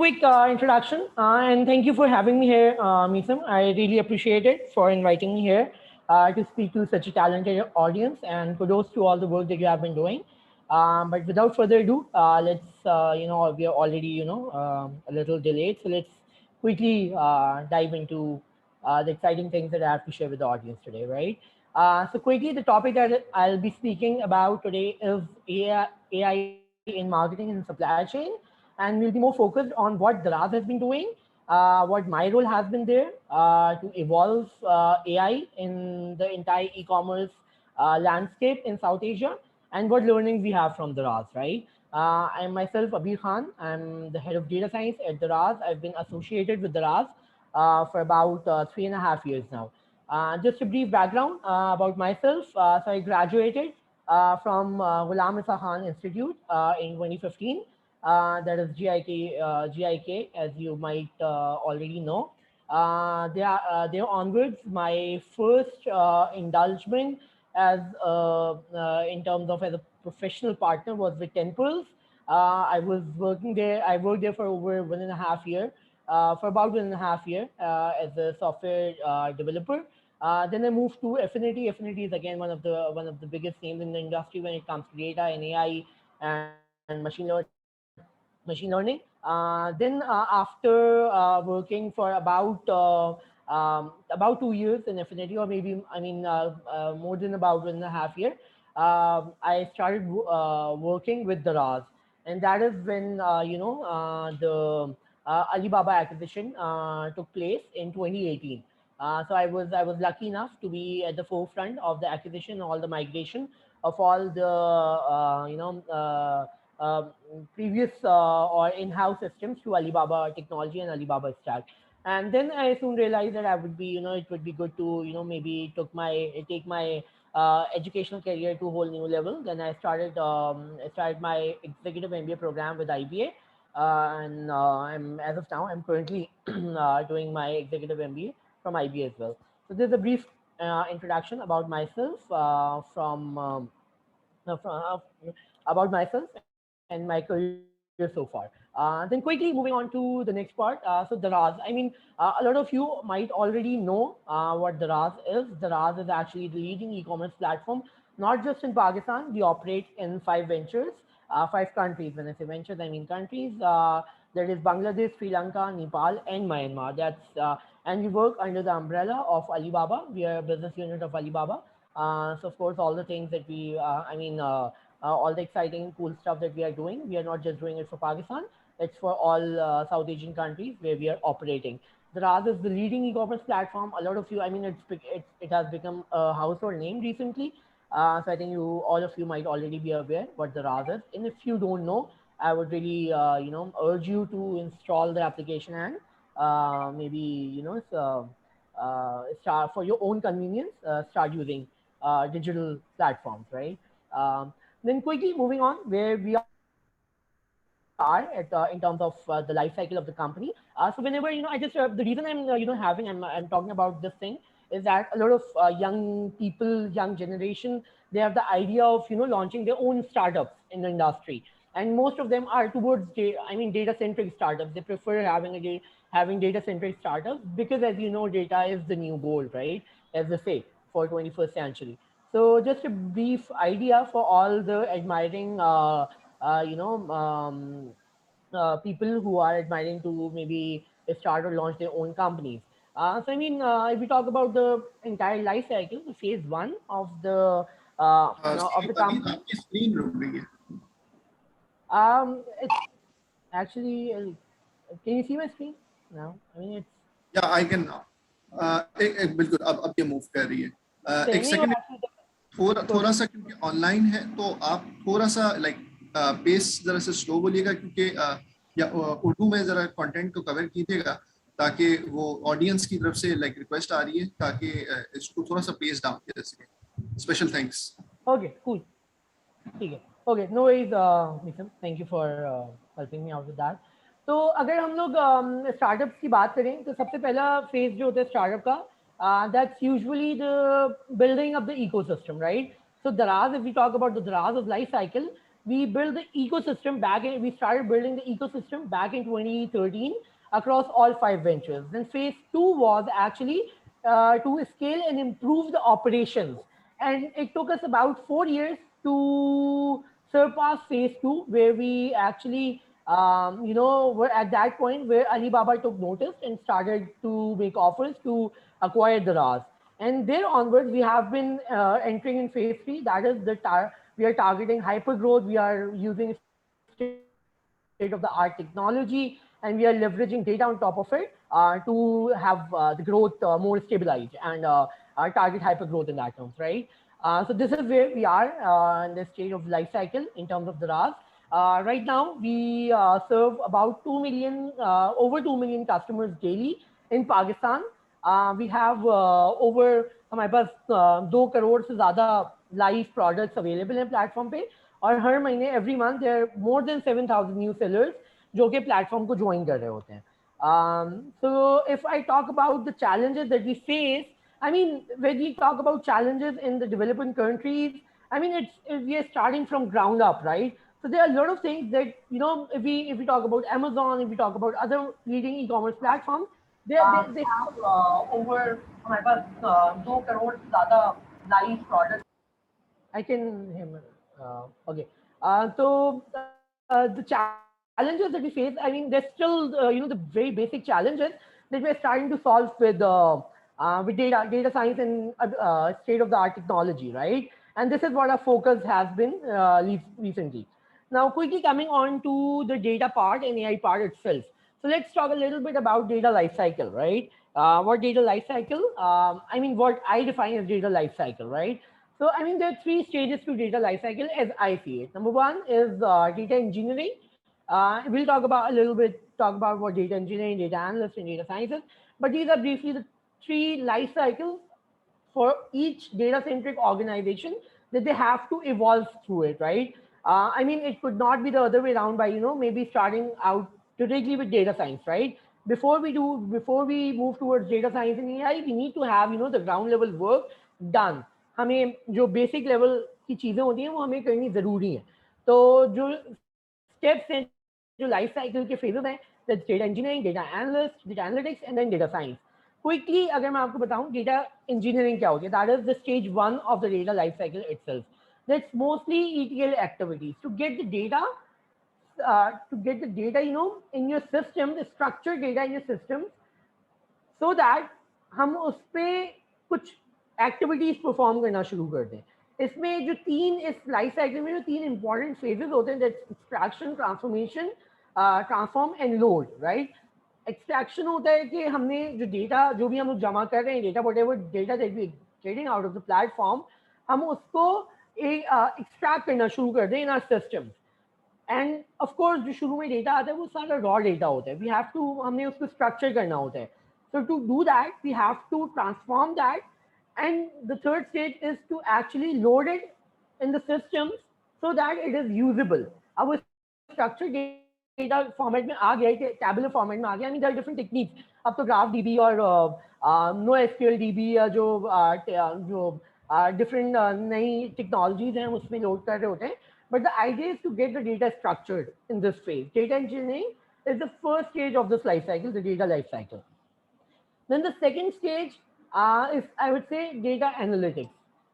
Quick introduction, and thank you for having me here, Misam. I really appreciate it for inviting me here to speak to such a talented audience, and kudos to all the work that you have been doing. But without further ado, let's we are already a little delayed, so let's quickly dive into the exciting things that I have to share with the audience today, right? So quickly, the topic that I'll be speaking about today is AI in marketing and supply chain, and we'll be more focused on what Daraz has been doing, what my role has been there to evolve AI in the entire e-commerce landscape in South Asia, and what learnings we have from Daraz, right? I am myself Abir Khan. I'm the head of data science at Daraz. I've been associated with Daraz for about 3.5 years now. Just a brief background about myself. So I graduated from Ghulam Isa Khan Institute in 2015. That is GIK, as you might already know. There onwards, my first indulgement in terms of as a professional partner was with Temples. I was working there. I worked there for over 1.5 year, for about 1.5 year as a software developer. Then I moved to Affinity. Affinity is again one of the biggest names in the industry when it comes to data and AI and machine learning. Then after working for about 2 years in Affinity, or maybe more than about 1.5 year, I started working with Daraz, and that is when the Alibaba acquisition took place in 2018. So I was lucky enough to be at the forefront of the acquisition, all the migration of all the previous or in-house systems to Alibaba technology and Alibaba stack. And then I soon realized that I would be, it would be good to, maybe take my educational career to a whole new level. Then I started my executive MBA program with IBA, and as of now I'm currently doing my executive MBA from IBA as well. So there's a brief introduction about myself about myself and my career so far. Then quickly moving on to the next part. So Daraz, a lot of you might already know what Daraz is. Daraz is actually the leading e-commerce platform, not just in Pakistan. We operate in five countries. When I say ventures, I mean countries. That is Bangladesh, Sri Lanka, Nepal, and Myanmar. And we work under the umbrella of Alibaba. We are a business unit of Alibaba. So of course, all the things that all the exciting, cool stuff that we are doing, we are not just doing it for Pakistan. It's for all South Asian countries where we are operating. Daraz is the leading e-commerce platform. A lot of you, it has become a household name recently. So I think all of you might already be aware what Daraz is. And if you don't know, I would really, urge you to install the application and maybe, start for your own convenience, start using digital platforms, right? Um, then quickly moving on where we are in terms of the life cycle of the company. So whenever the reason I'm talking about this thing is that a lot of young people, young generation, they have the idea of launching their own startups in the industry, and most of them are towards data centric startups. They prefer having data centric startups because, as you know, data is the new gold, right? As they say, for 21st century. So just a brief idea for all the admiring, uh, you know, um, people who are admiring to maybe start or launch their own companies. If we talk about the entire life cycle, the phase one of the अभी company, आपकी screen रुक गई है. it's actually. Can you see my screen now? It's या I can now. एक बिल्कुल अब ये मूव कर रही है. एक नहीं, वो सेकंड. actually थोड़ा तो थोड़ा सा क्योंकि ऑनलाइन है तो आप थोड़ा सा लाइक पेस जरा से स्लो बोलिएगा क्योंकि या उर्दू में जरा कंटेंट को कवर कीजिएगा ताकि वो ऑडियंस की तरफ से लाइक रिक्वेस्ट आ रही है ताकि इसको थोड़ा सा पेस डाउन किया जा सके. Special thanks. okay, cool. ठीक है. Okay, no worries Nitin, thank you for helping me out with that. तो अगर हम लोग स्टार्टअप्स की बात करें तो सबसे पहला फेज जो होता है स्टार्टअप का, that's usually the building of the ecosystem, right? So Daraz, if we talk about the Daraz of life cycle, we built the ecosystem back in, we started building the ecosystem back in 2013 across all 5 ventures. Then phase two was actually to scale and improve the operations. And it took us about 4 years to surpass phase two, where we actually, were at that point where Alibaba took notice and started to make offers to acquire the RAS. And there onwards, we have been entering in phase three. That is we are targeting hyper growth. We are using state-of-the-art technology, and we are leveraging data on top of it to have the growth more stabilized and target hyper growth in that terms, right? So this is where we are in the stage of life cycle in terms of the RAS. Right now, we serve about 2 million, over 2 million customers daily in Pakistan. We have over हमारे पास 2 करोड़ से ज़्यादा live products available हैं platform पे, और हर महीने every month there are more than 7,000 new sellers जो कि platform को join कर रहे होते हैं. So if I talk about the challenges that we face, I mean, when we talk about challenges in the developing countries, I mean, we are starting from ground up, right? So there are a lot of things that, if we talk about Amazon, if we talk about other leading e-commerce platforms, they have over हमारे पास 2 करोड़ से ज़्यादा live products. I can him. Okay. So the challenges that we face, I mean, there's still the very basic challenges that we're starting to solve with data science and state-of-the-art technology, right? And this is what our focus has been recently. Now, quickly coming on to the data part and AI part itself. So let's talk a little bit about data lifecycle, right? What data lifecycle? I mean, what I define as data lifecycle, right? So, I mean, there are 3 stages to data lifecycle as I see it. Number one is data engineering. We'll talk about what data engineering, data analyst, and data sciences. But these are briefly the 3 life cycles for each data-centric organization that they have to evolve through it, right? I mean, it could not be the other way around by, maybe starting out directly with data science, right? Before we move towards data science and AI, we need to have, the ground level work done. हमें जो basic level की चीजें होती हैं वो हमें करनी जरूरी है. तो जो स्टेप्स हैं, जो लाइफ साइकिल के फेजेस हैं, that's data engineering, data analyst, data analytics and then data science. Quickly अगर मैं आपको बताऊं डेटा इंजीनियरिंग क्या होती है, that is the stage 1 of the data life cycle itself. That's mostly ETL activities to get the data in your system, the structured data in your system, so that हम उस पर कुछ activities perform करना शुरू कर दें. इसमें जो इस लाइफ साइकिल में जो 3 इंपॉर्टेंट फेजेस होते हैं, that's extraction, transformation, transform and load, right? Extraction होता है कि हमने जो भी हम लोग जमा कर रहे हैं data, whatever data that we getting out of the platform, हम उसको एक्सट्रैक्ट करना शुरू कर दें in our systems. And of course जो शुरू में डेटा आता है वो सारा रॉ डेटा होता है. हमने उसको स्ट्रक्चर करना होता है. So to do that, we have to transform that. And the third stage is to actually load it in the systems so that it is usable. Our structured data format में आ गया, tabular format में आ गया. I mean, there are different techniques. अब तो GraphDB और NoSQLDB या जो different नई technologies हैं उसमें load कर रहे होते हैं. But the idea is to get the data structured in this phase. Data engineering is the first stage of this life cycle, the data life cycle. Then the second stage is, I would say, data analytics.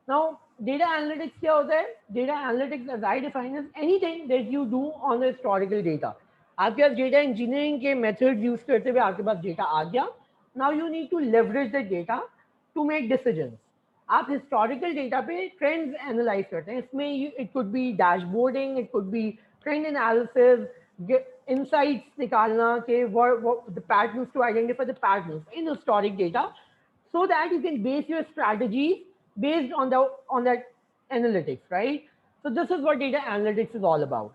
Now, data analytics क्या होता है? Data analytics, as I define, is anything that you do on the historical data. आपके पास data engineering के methods use करते हुए आपके पास data आ गया. Now you need to leverage the data to make decisions. आप historical data पे trends analyze करते हैं. इसमें it could be dashboarding, it could be trend analysis, insights निकालना के what the patterns, to identify the patterns in historic data, so that you can base your strategies based on that analytics, right? So this is what data analytics is all about.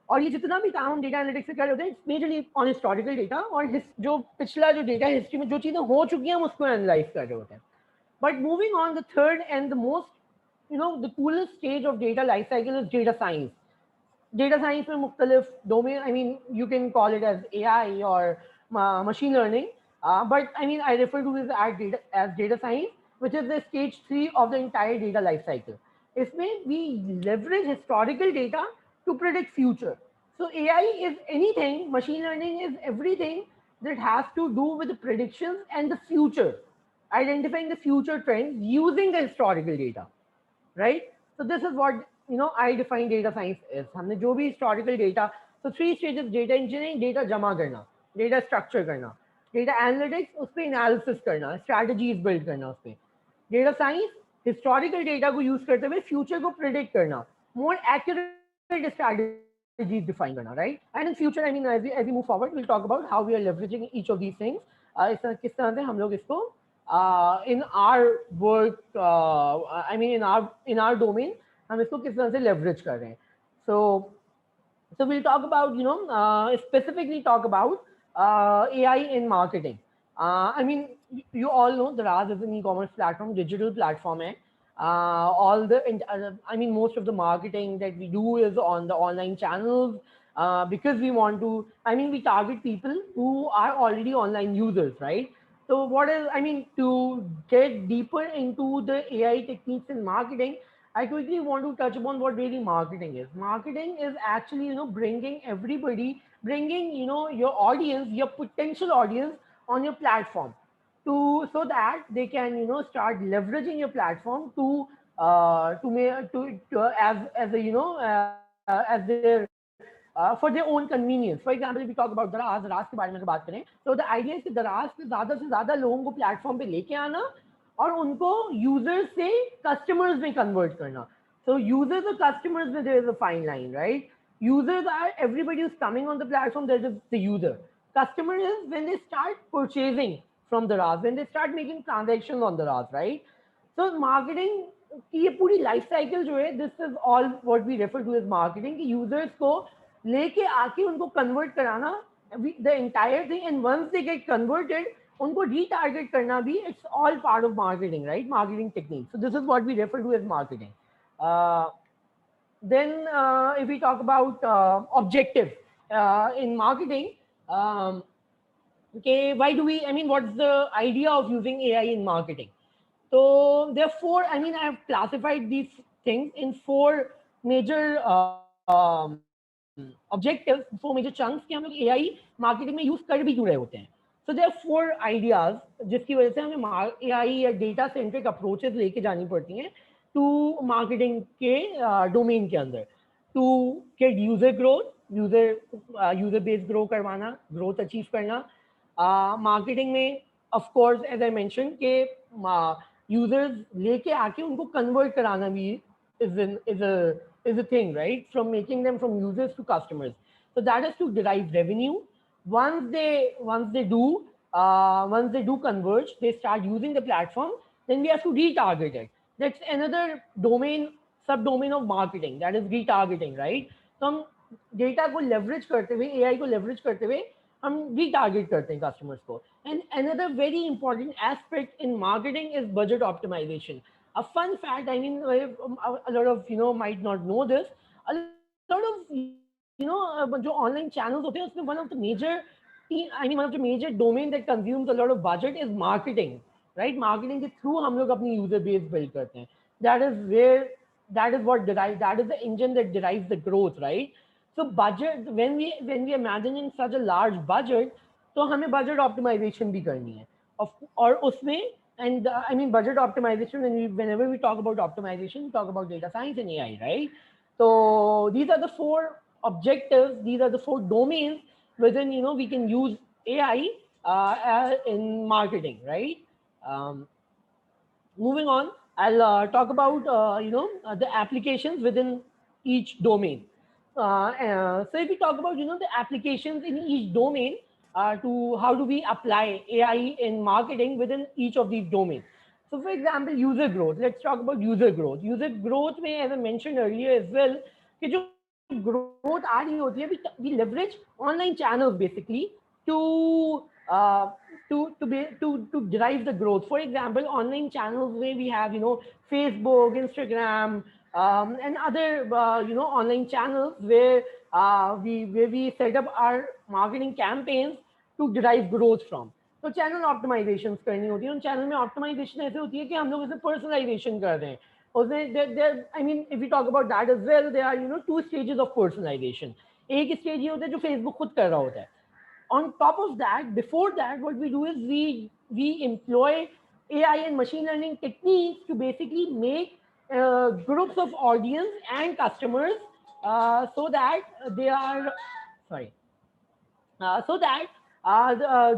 और ये जितना भी काम हम data analytics से कर रहे होते हैं, it's majorly on historical data, और जो पिछला जो डेटा हिस्ट्री में जो चीजें हो चुकी हैं हम उसको एनालाइज कर रहे होते हैं. But moving on, the third and the most the coolest stage of data life cycle is data science. Data science में मुख्तलिफ domain, I mean you can call it as AI और machine learning, but I refer to this as data science, which is the stage 3 of the entire data life cycle. इसमें we leverage historical data to predict future. So AI is anything, machine learning is everything that has to do with the predictions and the future, identifying the future trends using the historical data, right? So this is what I define data science is. हमने जो भी historical data, so 3 stages: data engineering, data जमा करना, data structure करना, data analytics, उस पे analysis करना, strategies build करना उस पे, data science historical data को use करते हुए future को predict करना, more accurate strategies define करना, right? And in future, I mean, as we move forward, we'll talk about how we are leveraging each of these things. किस तरह से हम लोग इसको in our work, I mean in our domain, हम इसको किस तरह से leverage कर रहे हैं. So we'll talk about, specifically talk about AI in marketing. I mean, you all know Daraz is an e-commerce platform, digital platform. Hai. I mean, most of the marketing that we do is on the online channels, because we want to, I mean, we target people who are already online users, right? So what is, I mean, to get deeper into the AI techniques in marketing, I quickly want to touch upon what really marketing is. Marketing is actually, bringing everybody, bringing, your audience, your potential audience on your platform, to so that they can, start leveraging your platform to as a, as their for their own convenience. For example, if we talk about दराज के बारे में अगर बात करें, तो the idea is कि दराज पे ज्यादा से ज्यादा लोगों को प्लेटफॉर्म पे लेके आना और उनको यूजर्स से कस्टमर्स में कन्वर्ट करना. So users or customers, there is a fine line, right? Users are everybody who's coming on the platform, that is the user. Customer is when they start purchasing from the Daraz, when they start making transactions on the Daraz, right? So marketing की ये पूरी life cycle जो है, this is all what we refer to as marketing, कि users को लेके आके उनको कन्वर्ट कराना, the entire thing, and once they get converted उनको रीटारगेट करना भी, it's all part of marketing, right? Marketing technique. So this is what we refer to as marketing. Then if we talk about objective in marketing, okay, why do we, I mean, what's the idea of using AI in marketing? So therefore, I mean, I have classified these things in 4 major objectives, 4 major chunks कि हम लोग AI marketing में use कर भी क्यों रहे होते हैं. So there are 4 ideas जिसकी वजह से हमें AI या डेटा सेंट्रिक अप्रोचेस लेके जानी पड़ती हैं टू मार्केटिंग के डोमेन के अंदर, to get user growth, user base grow करवाना, ग्रोथ अचीव करना. मार्केटिंग में of course as I mention के यूजर्स लेके आके उनको कन्वर्ट कराना भी is a thing, right? From making them from users to customers. So that is to derive revenue. Once they do converge, they start using the platform, then we have to retarget it. That's another domain, subdomain of marketing, that is retargeting, right? So हम data को leverage करते हुए, AI को leverage करते हुए हम retarget करते हैं कस्टमर्स को. And another very important aspect in marketing is budget optimization. A fun fact, I mean, a lot of might not know this. A lot of जो online channels होते हैं उसमें one of the major domain that consumes a lot of budget is marketing, right? Marketing के through हम लोग अपनी user base build करते हैं. That is the engine that derives the growth, right? So budget, when we imagine in such a large budget, तो हमें budget optimization भी करनी है. और उसमें, and I mean budget optimization, whenever we talk about optimization, we talk about data science and AI, right? So these are the 4 objectives, these are the 4 domains within we can use AI in marketing, right? Moving on, I'll talk about the applications within each domain. So if we talk about the applications in each domain, to how do we apply AI in marketing within each of these domains. So for example, user growth. Let's talk about user growth. User growth में, as I mentioned earlier as well, कि जो growth आ रही होती है, we leverage online channels basically to derive the growth. For example, online channels where we have Facebook, Instagram, and other online channels where we set up our marketing campaigns to derive growth from. तो channel optimisation करनी होती है. उन channel में optimisation ऐसे होती है कि हम लोग इसे पर्सनलाइजेशन कर रहे हैं. I mean, if we talk about that as well, there are, you know, two stages of personalization. एक stage ये होता है जो Facebook खुद कर रहा होता है. On top of that, before that, what we do is we employ AI and machine learning techniques to basically make groups of audience and customers so that they are sorry so that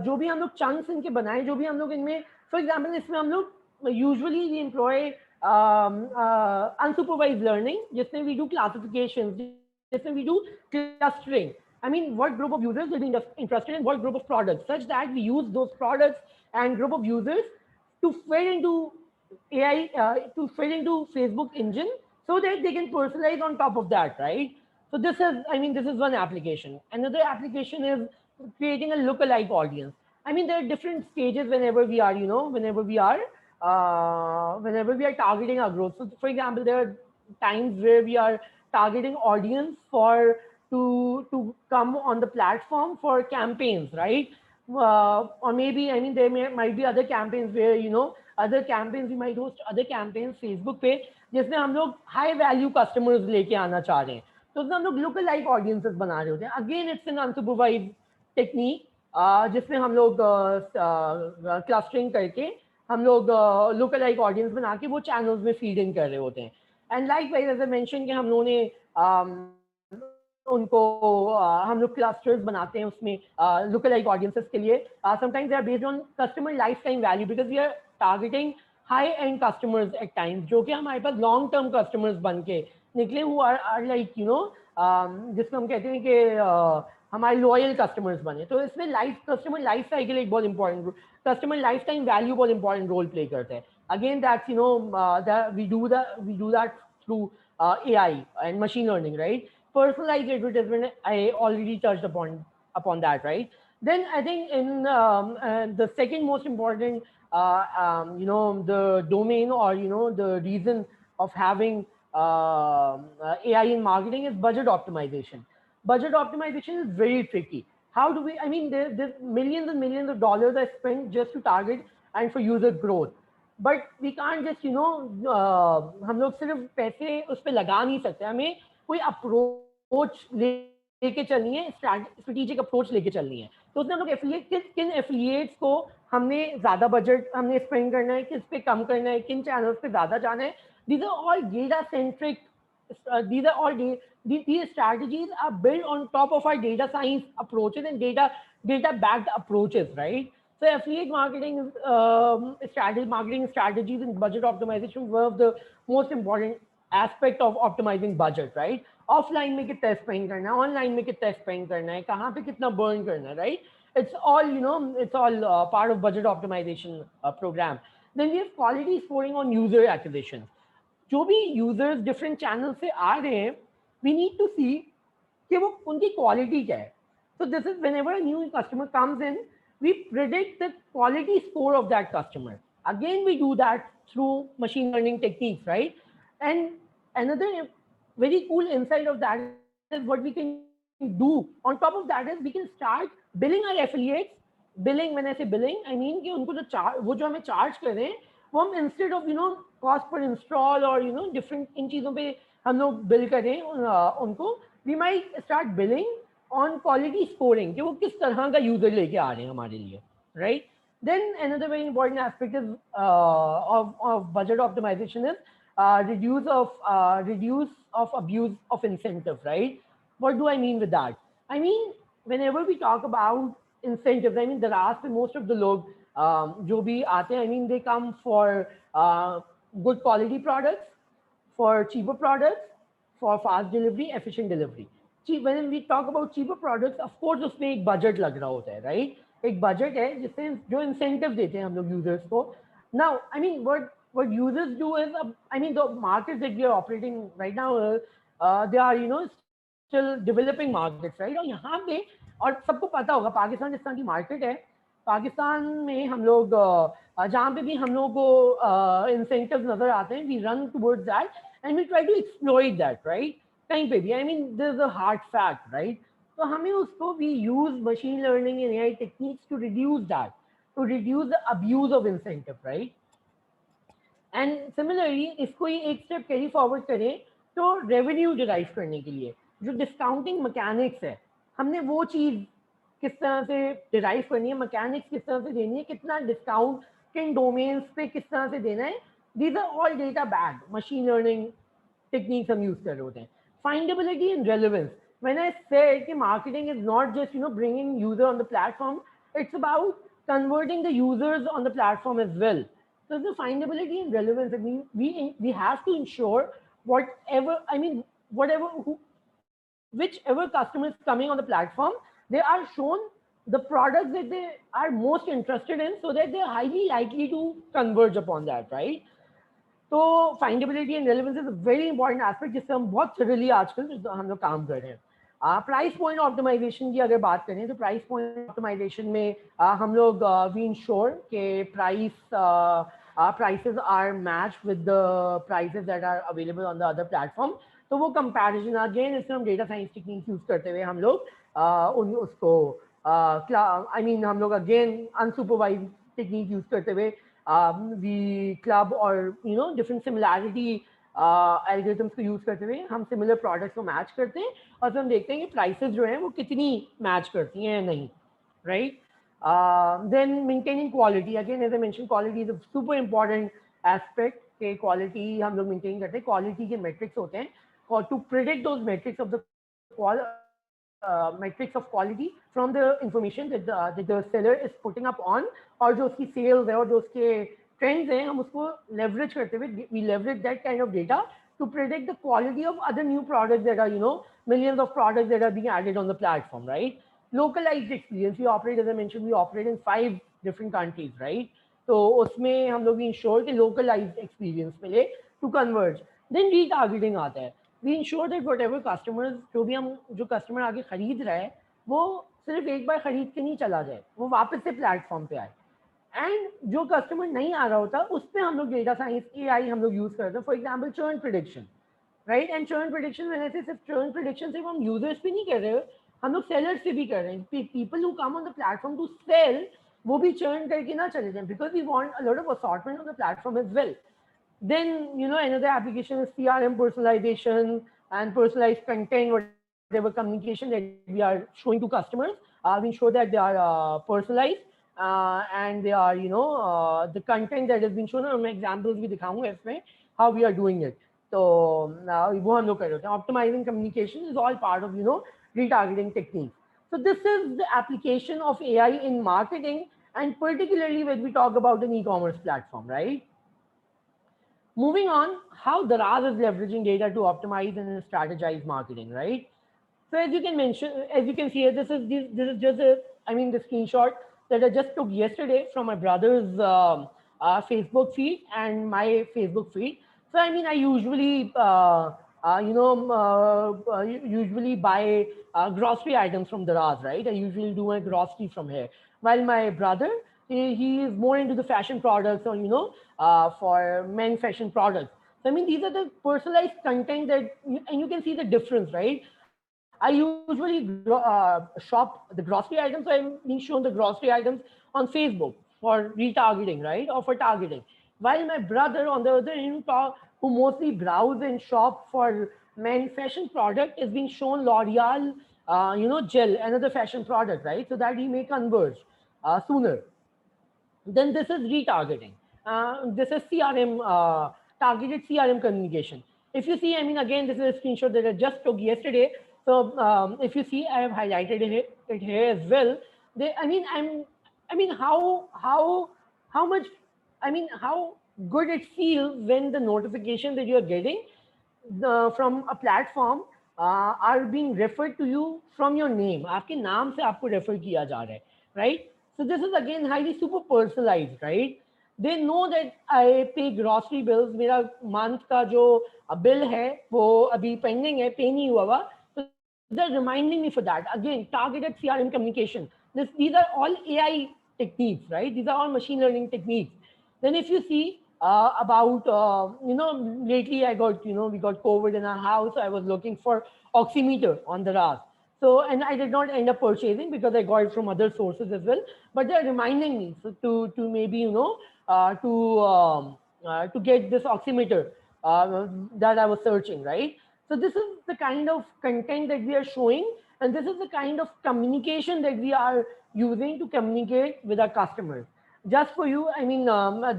जो भी हम लोग chunks इनके बनाए, जो भी हम लोग इनमें, फॉर एग्जाम्पल इसमें हम लोग usually we employ unsupervised learning, जिसमें वी डू क्लासिफिकेशन, जिसमें we do clustering. I mean, what group of users will be interested in what group of products, such that we use those products and group of users to fit into AI, to fit into Facebook engine, so that they can personalize on top of that, right? So this is, I mean, this is one application. Another application is creating a lookalike audience. I mean, there are different stages whenever we are, you know, whenever we are targeting our growth. So, for example, there are times where we are targeting audience for to come on the platform for campaigns, right? Or maybe, I mean, might be other campaigns where, you know, other campaigns, we might host other campaigns Facebook पे, जिसमें हम लोग high value customers लेके आना चाह रहे हैं. तो उसमें हम लोग local like audiences बना रहे होते हैं. Again, it's an unsupervised technique जिसमें हम लोग क्लस्टरिंग करके हम लोग लोकल लाइक ऑडियंस बना के वो चैनल्स में फीड इन कर रहे होते हैं. And likewise as I mention कि हम लोगों ने उनको हम लोग क्लस्टर्स बनाते हैं उसमें लोकल लाइक ऑडियंसेस के लिए. Sometimes they are based on customer lifetime value, because we are targeting high end customers at times, जो कि हमारे पास लॉन्ग टर्म कस्टमर्स बन के निकले, who are like, you know, जिसको हम कहते हैं कि हमारे लॉयल कस्टमर्स बने. तो इसमें लाइफ कस्टमर लाइफ साइकिल एक बहुत important, customer lifetime value बहुत इंपॉर्टेंट रोल प्ले करते हैं. Again that's, you know, we do that through AI and machine learning, right? Personalized advertisement, I already touched upon that, right? Then I think in the second most important, you know, the domain, or you know, the reason of having AI in marketing is budget optimization. Budget optimization is very tricky. How do we? I mean, there's millions and millions of dollars are spent just to target and for user growth. But we can't just, you know, हम लोग सिर्फ पैसे उस पर लगा नहीं सकते. हमें कोई अप्रोच लेके चलनी है, स्ट्रेटेजिक अप्रोच लेके चलनी है. तो उसमें हम लोग एफिलिएट, किन एफिलिएट्स को हमने ज़्यादा बजट हमने स्पेंड करना है, किस पे कम करना है, किन चैनल्स पे ज़्यादा जाना है. These are all data centric, these are all these strategies are built on top of our data science approaches and data backed approaches, right? So affiliate marketing marketing strategies and budget optimization were the most important aspect of optimizing budget, right? Offline में कितना spend करना है, online में कितना spend करना है, कहाँ पे कितना burn करना है, right? It's all, you know, it's all part of budget optimization program. Then we have quality scoring on user acquisition. जो भी यूजर्स डिफरेंट चैनल से आ रहे हैं, वी नीड टू सी कि वो उनकी क्वालिटी क्या है. So this is whenever a new customer comes in, we predict the quality score of that customer. Again, we do that through machine learning techniques, right? And another very cool insight of that is what we can do. On top of that is we can start billing our affiliates. Billing, when I say billing, I mean कि उनको जो वो जो हमें charge कर रहे हैं, वो हम instead of, you know, cost पर इंस्टॉल और, यू नो, डिफरेंट इन चीज़ों पे हम लोग बिल करें उनको, we might start billing on quality scoring कि वो किस तरह का यूजर लेके आ रहे हैं हमारे लिए, right? Then another very important aspect is of budget optimization is reduce of abuse of incentive, right? What do I mean with that? I mean, whenever we talk about incentives, I mean, दराज पे most of the लोग जो भी आते हैं, I mean, they come for good quality products, for cheaper products, for fast delivery, efficient delivery. When we talk about cheaper products, of course उसमें एक budget लग रहा होता है, right? एक बजट है जिससे जो इंसेंटिव देते हैं हम लोग यूजर्स को. Now, I mean, what users do is, I mean, the markets that we are operating right now, they are, you know, still developing markets, right? और यहाँ पे, और सबको पता होगा, पाकिस्तान जिस तरह की मार्केट है, पाकिस्तान में हम लोग जहाँ पे भी हम लोग को इंसेंटिव्स नजर आते हैं, we run towards that and we try to exploit that, right? कहीं पे भी, I mean, this is a hard fact, right? तो हमें उसको, we use machine learning and AI techniques to reduce that, to reduce the abuse of incentive, right? And similarly इसको ही एक step carry forward करें तो रेवेन्यू डिराइव करने के लिए जो डिस्काउंटिंग मैकेनिक्स है, हमने वो चीज़ किस तरह से डिराइव करनी है, मैकेनिक्स किस तरह से देनी है, कितना डिस्काउंट किन डोमेन्स पे किस तरह से देना है, these are all data backed machine learning techniques हम यूज कर रहे होते हैं. Findability and relevance. When I said that marketing is not just bringing user on the platform, it's about converting the users on the platform as well. So the findability and relevance. I mean, we have to ensure whatever I mean whatever whichever customer is coming on the platform, they are shown the products that they are most interested in, so that they are highly likely to converge upon that, right? तो findability and relevance is a very important aspect जिससे हम बहुत थ्रिली आजकल हम लोग काम कर रहे हैं. प्राइस पॉइंट ऑप्टिमाइजेशन की अगर बात करें तो प्राइस पॉइंट ऑप्टिमाइजेशन में हम लोग वी इंश्योर के prices are matched with the prices that are available on the other platform. तो वो कंपैरिजन अगेन इसमें हम डेटा साइंस टेक्निक यूज करते हुए हम लोग उसको हम लोग अगेन अनसुपरवाइज टेक्निक यूज करते हुए we club or different similarity algorithms को यूज करते हुए हम सिमिलर प्रोडक्ट्स को मैच करते हैं और फिर हम देखते हैं कि प्राइसेस जो हैं वो कितनी मैच करती हैं या नहीं, right? Then maintaining quality, again as I mentioned, quality is a super important aspect के quality हम लोग maintain करते हैं. quality के metrics होते हैं और to predict those metrics of the metrics of quality from the information that the seller is putting up on, और जो उसकी sales है और जो उसके trends हैं हम उसको leverage करते हुए we leverage that kind of data to predict the quality of other new products that are millions of products that are being added on the platform, right? Localized experience, we operate, as I mentioned, we operate in 5 different countries, right? तो उसमें हम लोग ensure कि localized experience मिले to converge. Then retargeting आता है. We ensure that whatever customers, जो customer आगे खरीद रहा है वो सिर्फ एक बार खरीद के नहीं चला जाए, वो वापस से प्लेटफॉर्म पे आए. एंड जो कस्टमर नहीं आ रहा होता उस पर हम लोग डेटा साइंस AI हम लोग यूज करते हैं. For example churn prediction, right? And churn prediction मैंने से सिर्फ चर्न प्रिडिक्शन सिर्फ हम यूजर्स पे नहीं कर रहे हैं, हम लोग सेलर्स से भी कर रहे हैं. People who come on the platform to sell वो भी चर्न करके ना चले जाए, because we want a lot of assortment on the platform as well. Then another application is CRM personalization and personalized content, whatever communication that we are showing to customers. We ensure that they are personalized and they are the content that has been shown. और मैं examples भी दिखाऊंगा इसमें how we are doing it. तो वो हम लोग कर रहे होते हैं. Optimizing communication is all part of retargeting techniques. So this is the application of AI in marketing, and particularly when we talk about an e-commerce platform, right? Moving on, how Daraz is leveraging data to optimize and strategize marketing, right? So as you can see here, this is just the screenshot that I just took yesterday from my brother's Facebook feed and my Facebook feed. So I usually usually buy grocery items from Daraz, right? I usually do my grocery from here. While my brother, he is more into the fashion products or for men fashion products. So these are the personalized content that, and you can see the difference, right? I usually shop the grocery items, so I'm being shown the grocery items on Facebook for retargeting, right, or for targeting. While my brother, on the other hand, who mostly browse and shop for men fashion product, is being shown L'Oreal, gel, another fashion product, right, so that he may converge sooner. Then this is retargeting. This is CRM, targeted CRM communication. If you see, again, this is a screenshot that I just took yesterday. So if you see, I have highlighted it here as well. How much, how good it feels when the notification that you are getting from a platform are being referred to you from your name. आपके नाम से आपको refer किया जा रहा है, right? So this is again highly super personalized, right? They know that I pay grocery bills. मेरा month का जो bill है वो अभी pending है, pay नहीं हुआ हुआ. So they're reminding me for that. Again, targeted CRM communication. These are all AI techniques, right? These are all machine learning techniques. Then if you see lately I got, we got COVID in our house. So I was looking for oximeter on the RAS. So, and I did not end up purchasing because I got it from other sources as well. But they're reminding me to maybe, to get this oximeter that I was searching, right? So this is the kind of content that we are showing, and this is the kind of communication that we are using to communicate with our customers. Just for you, I mean,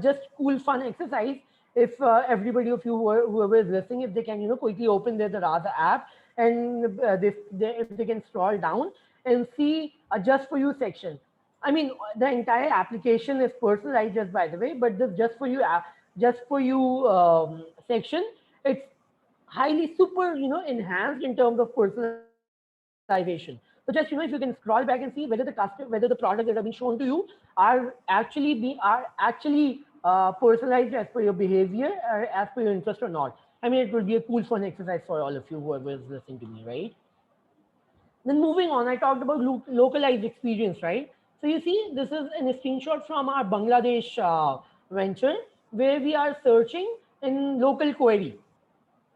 just cool, fun exercise. If everybody of you whoever is listening, if they can, quickly open their Raza app, and if they can scroll down and see a just for you section. I mean, the entire application is personalized, just by the way, but this just for you section, it's highly super, enhanced in terms of personalization. So just, if you can scroll back and see whether whether the products that have been shown to you are actually personalized as per your behavior or as per your interest or not. I mean, it will be a cool, fun exercise for all of you whoever is listening to me, right? Then moving on, I talked about localized experience, right? So you see, this is a screenshot from our Bangladesh venture where we are searching in local query,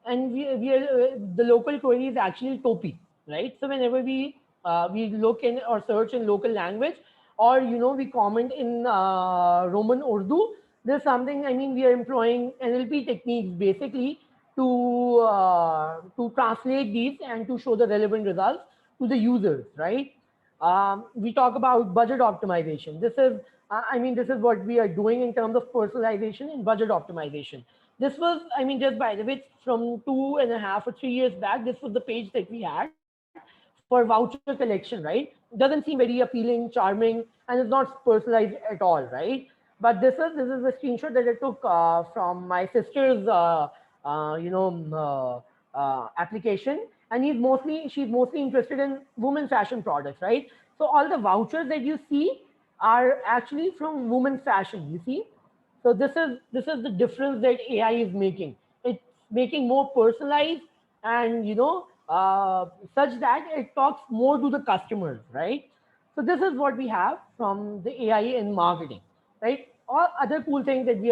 and we are, the local query is actually Topi, right? So whenever we look in or search in local language, or we comment in Roman Urdu, there's something. I mean, we are employing NLP techniques basically to translate these and to show the relevant results to the users, right? We talk about budget optimization. This is what we are doing in terms of personalization and budget optimization. This was, I mean, just by the way, from 2.5 or 3 years back, this was the page that we had for voucher collection, right? Doesn't seem very appealing, charming, and it's not personalized at all, right? But this is a screenshot that I took from my sister's, application, and she's mostly interested in women fashion products, right? So all the vouchers that you see are actually from women fashion. You see, so this is the difference that AI is making. It's making more personalized, and such that it talks more to the customers, right? So this is what we have from the AI in marketing, right? All other cool things that we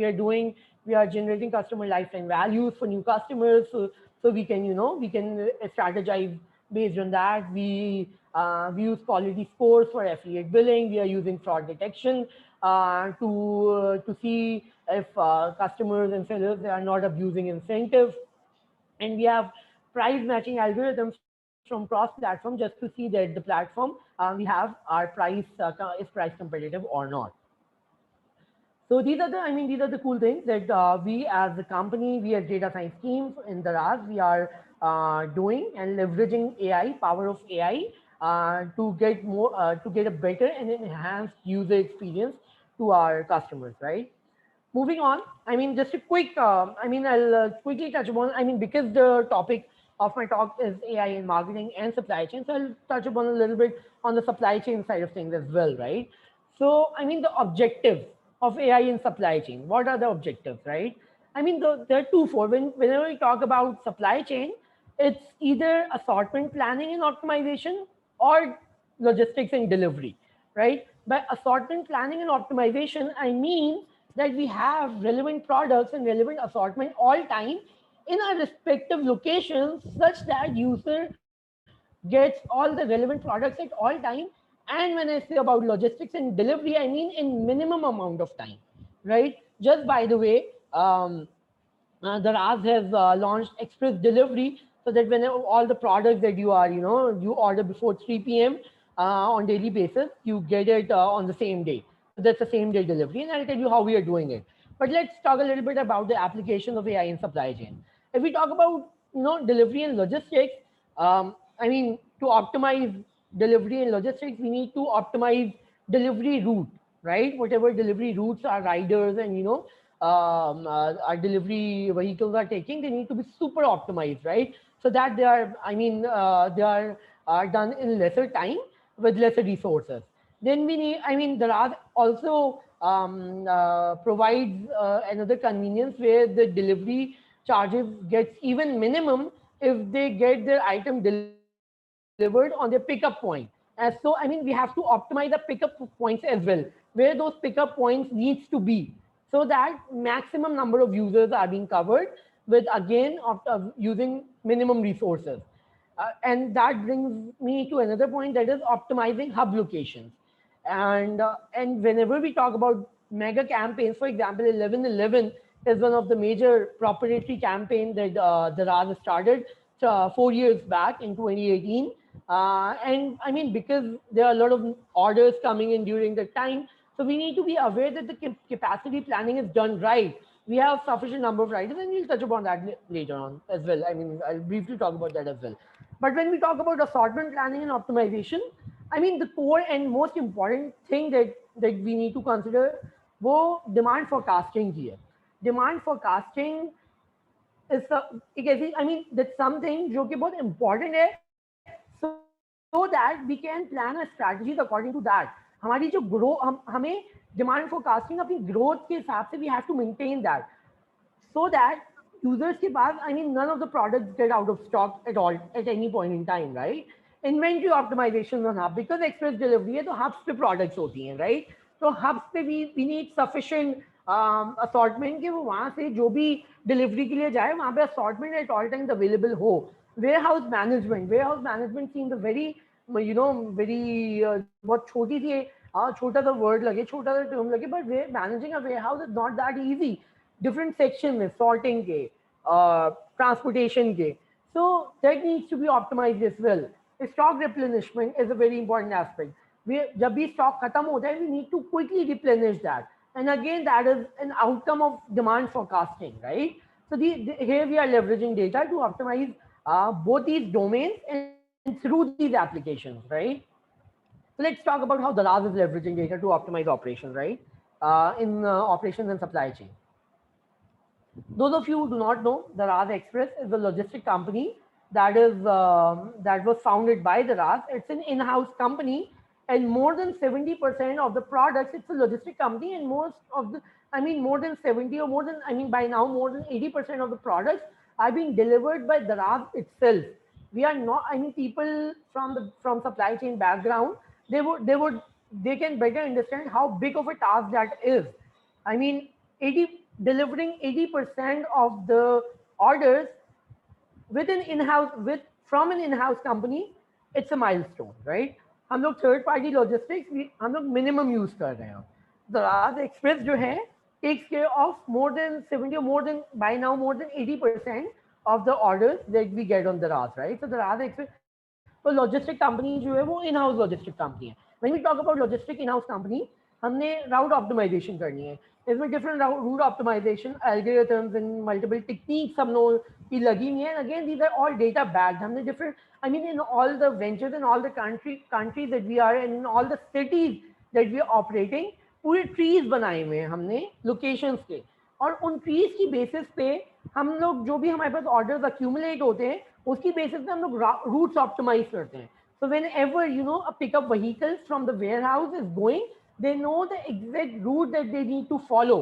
are doing. We are generating customer lifetime values for new customers, so we can strategize based on that. We use quality scores for affiliate billing. We are using fraud detection to see if customers and sellers, they are not abusing incentives, and we have price matching algorithms from cross platform just to see that the platform we have our price is price competitive or not. So these are the cool things that we as a company, we as data science team in Daraz, we are doing and leveraging AI, power of AI, to get a better and enhanced user experience to our customers, right? Moving on, I mean, just a quick, I'll quickly touch upon, I mean, because the topic of my talk is AI in marketing and supply chain, so I'll touch upon a little bit on the supply chain side of things as well, right? So, I mean, the objectives of AI in supply chain, what are the objectives, right? I mean, there are two for whenever we talk about supply chain, it's either assortment planning and optimization or logistics and delivery, right? By assortment planning and optimization, I mean that we have relevant products and relevant assortment all time in our respective locations, such that user gets all the relevant products at all time. And when I say about logistics and delivery, I mean in minimum amount of time, right? Just by the way, the RAS has launched express delivery, so that when all the products that you order before 3 p.m. On daily basis, you get it on the same day. So that's the same day delivery, and I'll tell you how we are doing it. But let's talk a little bit about the application of AI in supply chain. If we talk about delivery and logistics, I mean, to optimize delivery and logistics, we need to optimize delivery route, right? Whatever delivery routes our riders and our delivery vehicles are taking, they need to be super optimized, right? So that they are done in lesser time with lesser resources. Then we need, I mean, there are also provides another convenience where the delivery charges gets even minimum if they get their item delivered on their pickup point. As so, I mean, we have to optimize the pickup points as well, where those pickup points needs to be, so that maximum number of users are being covered with, again, using minimum resources. And that brings me to another point, that is optimizing hub locations. And whenever we talk about mega campaigns. For example, 11/11 is one of the major proprietary campaign that the Raz started 4 years back in 2018. And I mean, because there are a lot of orders coming in during the time, so we need to be aware that the capacity planning is done right. We have sufficient number of riders, and we'll touch upon that later on as well. I mean, I'll briefly talk about that as well. But when we talk about assortment planning and optimization, I mean, the core and most important thing that we need to consider वो demand forecasting की है. Demand forecasting is एक ऐसी, I mean, that's something जो कि बहुत important है, so that we can plan a strategies according to that. हमारी जो ग्रो हमें डिमांड फोरकास्टिंग अपनी ग्रोथ के हिसाब से we have to maintain that, so that users के पास, I mean, none of the products get out of stock at all at any point in time, right? Inventory optimization on hub, because express delivery है तो hubs पे products होती हैं, right? तो hubs पे we need sufficient assortment कि वो वहाँ से जो भी delivery के लिए जाए वहाँ पे assortment at all times available हो. Warehouse management seems a very, you know, very बहुत छोटी सी छोटा सा word लगे, छोटा सा term लगे, but managing a warehouse is not that easy. Different section में sorting के, transportation के, so that needs to be optimized as well. Stock replenishment is a very important aspect. जब भी stock खत्म होता है, we need to quickly replenish that, and again that is an outcome of demand forecasting, right? So here we are leveraging data to optimize both these domains and through these applications, right? So let's talk about how Daraz is leveraging data to optimize operations, right? In operations and supply chain. Those of you who do not know, Daraz Express is a logistic company that was founded by Daraz. It's an in-house company, and more than 70% of the products, it's a logistic company, and most of the, I mean, more than 70 or more than, I mean, by now more than 80% of the products are being delivered by Daraz itself. We are not, I mean, people from supply chain background, they can better understand how big of a task that is. I mean, delivering 80% of the orders with an in-house, with from an in-house company, it's a milestone, right? हम लोग third party logistics हम लोग minimum use कर रहे हैं. दराज express जो है takes care of more than 70 or more than, by now more than 80% of the orders that we get on Daraz, right? So Daraz Express, तो लॉजिस्टिक कंपनी जो है वो इन हाउस लॉजिस्टिक कंपनी है. When we talk about logistic in house company, हमने route optimisation करनी है. इसमें different route optimisation algorithms and multiple techniques हम लोगों की लगी हुई है. Again these are all data backed. हमने different, I mean, in all the ventures, in all the countries that we are, and in all the cities that we are operating, पूरे trees बनाए हुए हैं हमने लोकेशंस के, और उन trees की बेसिस पे हम लोग जो भी हमारे पास ऑर्डर्स अक्यूमुलेट होते हैं उसकी बेसिस पे हम लोग रूट्स ऑप्टिमाइज करते हैं. So whenever you know a pickup vehicle from the warehouse is going, they know the exact route that they need to follow,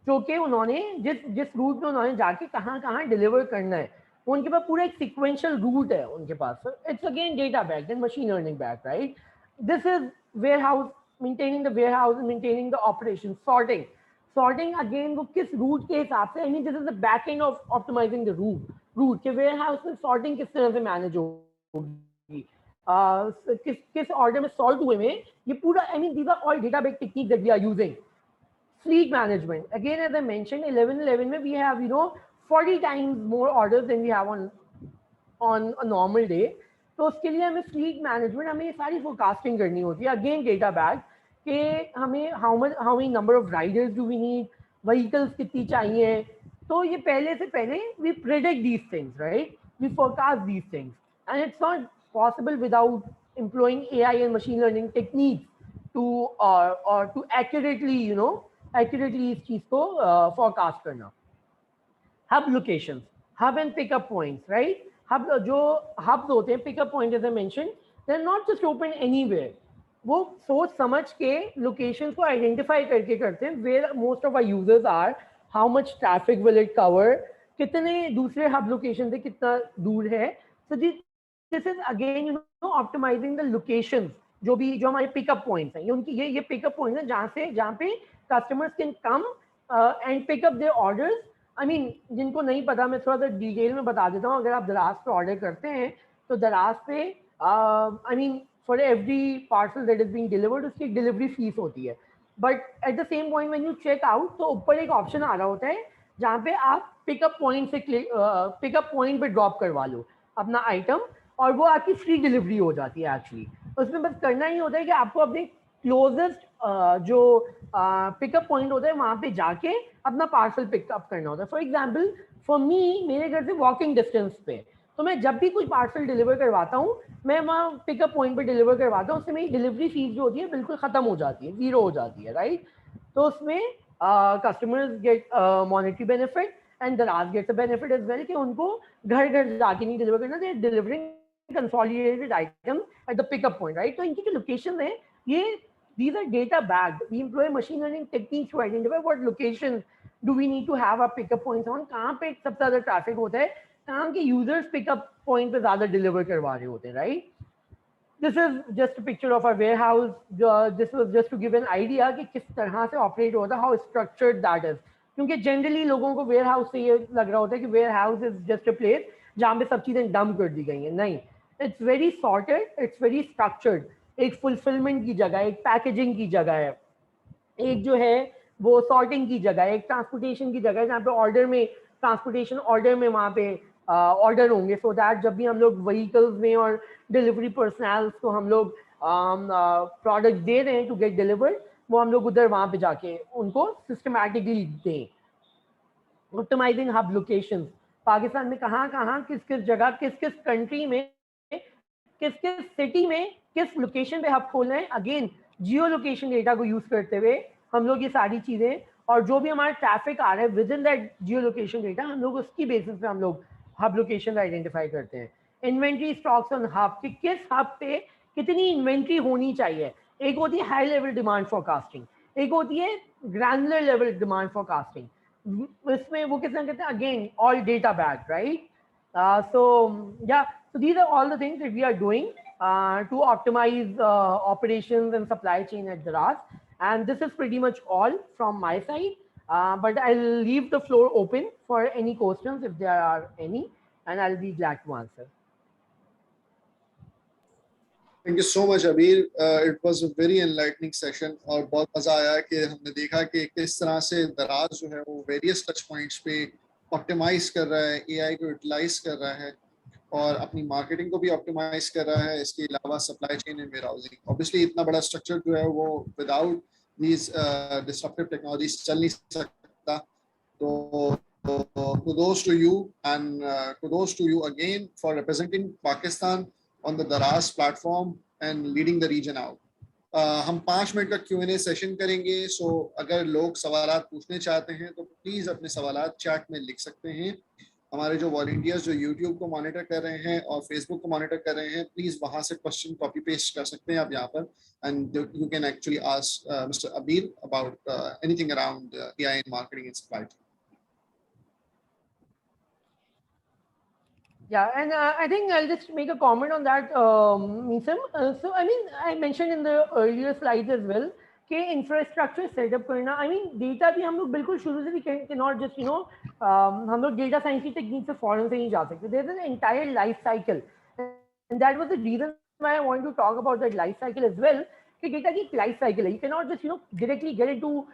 जो कि उन्होंने जिस रूट में उन्होंने जाके कहाँ कहाँ डिलीवर करना है, उनके पास पूरा एक सिक्वेंशियल रूट है उनके पास. It's again data back and machine learning back, right? This is warehouse, maintaining the warehouse, maintaining the operation, sorting again वो किस रूट के हिसाब से, I mean this is the back end of optimising the route के warehouse में sorting किस तरह से मैनेज होगी, किस ऑर्डर में सॉल्ट हुए में, ये पूरा, I mean these are all data based technique that we are using. Fleet management, again as I mentioned, 11/11 में we have 40 times more orders than we have on a normal day. तो उसके लिए हमें fleet management, हमें ये सारी forecasting करनी होती है. अगेन डेटा बैक कि हमें how many number of riders do we need, vehicles कितनी चाहिए. तो ये पहले से पहले we predict these things, right? We forecast these things, and it's not possible without employing AI and machine learning techniques to accurately इस चीज को forecast करना. Hub locations, hub and pickup points, right? Hub जो hubs होते हैं, pickup point as I mention, they are not just open anywhere. वो सोच समझ के लोकेशंस को आइडेंटिफाई करके करते हैं where most of our users are, how much traffic will it cover, कितने दूसरे हब लोकेशन से कितना दूर है. So this is again optimizing the locations. जो हमारे पिकअप पॉइंट्स हैं, ये उनकी ये पिकअप पॉइंट्स हैं जहाँ पे customers can come and pick up their orders. I mean, जिनको नहीं पता मैं थोड़ा सा डिटेल में बता देता हूँ. अगर आप दराज पे ऑर्डर करते हैं तो दराज पे I mean for every parcel that is being delivered उसकी एक डिलीवरी फीस होती है. But at the same point when you check out तो ऊपर एक ऑप्शन आ रहा होता है जहाँ पे आप पिकअप पॉइंट से पिकअप पॉइंट पे ड्रॉप करवा लो अपना आइटम, और वो आपकी फ्री डिलीवरी हो जाती है एक्चुअली। उसमें बस करना ही होता है कि आपको अपने क्लोजेस्ट जो पिकअप पॉइंट होता है वहाँ पे जाके अपना पार्सल पिकअप करना होता है। फॉर एग्जाम्पल फॉर मी, मेरे घर से वॉकिंग डिस्टेंस पे, तो मैं जब भी कोई पार्सल डिलीवर करवाता हूँ मैं वहाँ पिकअप पॉइंट पे डिलीवर करवाता हूँ, उससे मेरी डिलीवरी फीस जो होती है बिल्कुल ख़त्म हो जाती है, जीरो हो जाती है, राइट। तो उसमें customers get monetary benefit and Daraz gets a benefit as well कि उनको घर घर जाके नहीं डिलीवर करना, they delivering consolidated items at the pickup point, right? तो इनकी जो लोकेशन है ये these are data backed. We employ machine learning techniques to identify what locations do we need to have our pickup points on, कहाँ पे सबसे ज़्यादा traffic होता है, कहाँ के यूजर्स पिकअप पॉइंट पे ज़्यादा डिलीवर करवा रहे होते हैं, right. This is just a picture of our warehouse. This was just to give an idea कि किस तरह से ऑपरेट होता है, how structured that is. क्योंकि जनरली लोगों को वेयर हाउस से ये लग रहा होता है कि warehouse is just a place जहाँ पे सब चीज़ें डंप कर दी गई हैं, नहीं, it's very sorted, it's very structured. एक फुलफिलमेंट की जगह, एक पैकेजिंग की जगह है, एक जो है वो सॉर्टिंग की जगह है, एक ट्रांसपोर्टेशन की जगह है जहाँ पे ऑर्डर में ट्रांसपोर्टेशन ऑर्डर में वहाँ पे ऑर्डर होंगे, सो दैट जब भी हम लोग व्हीकल्स में और डिलीवरी पर्सनल्स को हम लोग प्रोडक्ट दे रहे हैं टू गेट डिलीवर्ड, वो हम लोग उधर वहाँ पे जाके उनको सिस्टमैटिकली दें। ऑप्टिमाइजिंग हब लोकेशंस, पाकिस्तान में कहाँ कहाँ किस किस जगह किस किस कंट्री में किस किस सिटी में किस लोकेशन पे हब खोलना है, अगेन जियो लोकेशन डेटा को यूज करते हुए हम लोग ये सारी चीजें, और जो भी हमारा ट्रैफिक आ रहा है with in that Jio location data हम लोग उसकी बेसिस पे हम लोग हब लोकेशन आइडेंटिफाई करते हैं। इन्वेंट्री स्टॉक्स ऑन हब कि किस हब पे कितनी इन्वेंट्री होनी चाहिए, एक होती है हाई लेवल डिमांड फोरकास्टिंग, एक होती है ग्रैनुलर लेवल डिमांड फोरकास्टिंग। इसमें वो किस तरह कहते हैं, again all data back, right. So yeah, so these are all the things that we are doing to optimize operations and supply chain at Daraz. And this is pretty much all from my side. But I'll leave the floor open for any questions if there are any, and I'll be glad to answer. Thank you so much Abir, it was a very enlightening session और बहुत मजा आया कि हमने देखा कि किस तरह से दराज जो है वो वेरियस टच पॉइंट्स पे ऑप्टिमाइज कर रहा है, एआई को यूटिलाइज कर रहा है और अपनी मार्केटिंग को भी ऑप्टिमाइज कर रहा है। इसके अलावा supply chain and warehousing, obviously इतना बड़ा स्ट्रक्चर जो है वो विदाउट दीज डिसरप्टिव टेक्नोलॉजीज चल नहीं सकता। तो kudos to you and kudos to you again for representing Pakistan on the Daraz platform and leading the region out. हम 5 मिनट का Q&A सेशन करेंगे, सो अगर लोग सवालात पूछने चाहते हैं तो प्लीज अपने सवालात चैट में लिख सकते हैं। हमारे जो वॉलंटियर्स जो YouTube को मॉनिटर कर रहे हैं और Facebook को मॉनिटर कर रहे हैं, प्लीज वहां से क्वेश्चन कॉपी पेस्ट कर सकते हैं आप यहाँ पर, and you can actually ask mister Abir about anything around AI in marketing and supply chain. Yeah, and I think I'll just make a comment on that, Meesam. So, I mean, I mentioned in the earlier slides as well कि infrastructure setup करना, I mean, data भी हम लोग बिल्कुल शुरू से भी cannot just, हम लोग data science की technique से फौरन से नहीं जा सकते. There's an entire life cycle, and that was the reason why I wanted to talk about that life cycle as well. कि data की life cycle है. You cannot just, directly get into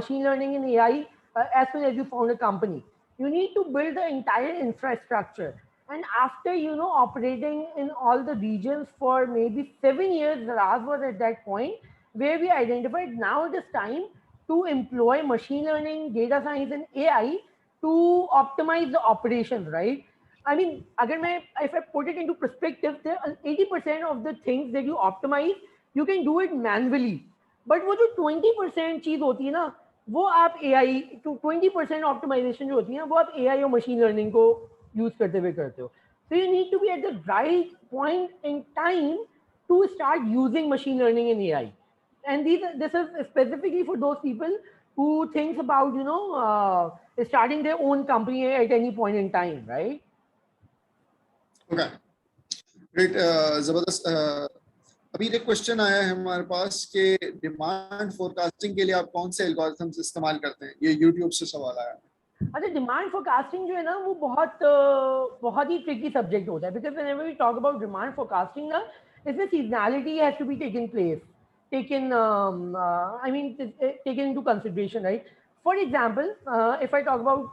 machine learning and AI as soon as you found a company. You need to build the entire infrastructure. And after, operating in all the regions for maybe 7 years, Raz was at that point where we identified now it is time to employ machine learning, data science, and AI to optimize the operations, right? I mean, if I put it into perspective, there are 80% of the things that you optimize, you can do it manually. But वो जो 20% चीज होती है ना, वो आप AI to 20% optimisation जो होती है वो आप AI और मशीन लर्निंग को यूज करते हुए करते हो. So you need to be at the right point in time to start using machine learning and AI. And this is specifically for those people who thinks about starting their own company at any point in time, right? Okay, great, जबरदस्त. अभी एक question आया है हमारे पास कि demand forecasting के लिए आप कौन से एल्गोरिथम्स इस्तेमाल करते हैं, ये यूट्यूब से सवाल आया है. अच्छा, डिमांड फोरकास्टिंग जो है ना वो बहुत ही ट्रिकी सब्जेक्ट होता है, because whenever we talk about demand forecasting ना, इसमें seasonality has to be taken place. taken taken into consideration, right? For example, if I talk about,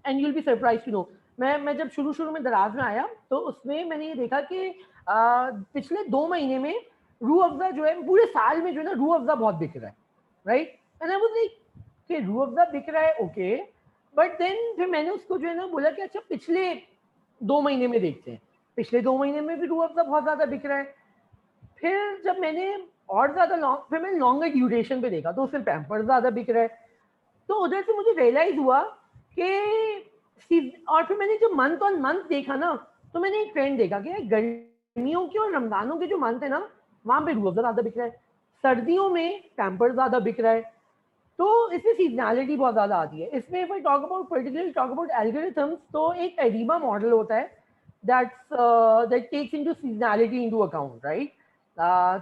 and you'll be surprised to know, मैं जब शुरू में दराज में आया तो उसमें मैंने ये देखा कि पिछले 2 महीने में रूह अफ़ज़ा जो है पूरे साल में जो है ना रूह अफ़ज़ा बहुत बिक रहा है, right? And I was like कि रूह अफ़ज़ा बिक रहा है, ओके, बट देन फिर मैंने उसको जो है ना बोला कि अच्छा पिछले 2 महीने में देखते हैं, पिछले 2 महीने में भी रूह अफ़ज़ा बहुत ज़्यादा बिक रहा है। फिर जब मैंने और ज़्यादा लॉन्ग, फिर मैंने लॉन्गर ड्यूरेशन पे देखा तो उसमें पैम्पर्स ज़्यादा बिक रहा है। तो उधर से मुझे रियलाइज़ हुआ कि और फिर मैंने जब मंथ ऑन मंथ देखा ना, तो मैंने एक ट्रेंड देखा कि गर्मियों के और रमज़ानों के जो मंथ है ना, वहाँ पे रूह अफ़ज़ा ज़्यादा बिक रहा है, सर्दियों में पैम्पर्स ज़्यादा बिक रहा है। तो इसमें सीजनैलिटी बहुत ज़्यादा आती है। इसमें if I talk about particularly talk about algorithms, तो एक एडिमा मॉडल होता है that takes into seasonality into account, right?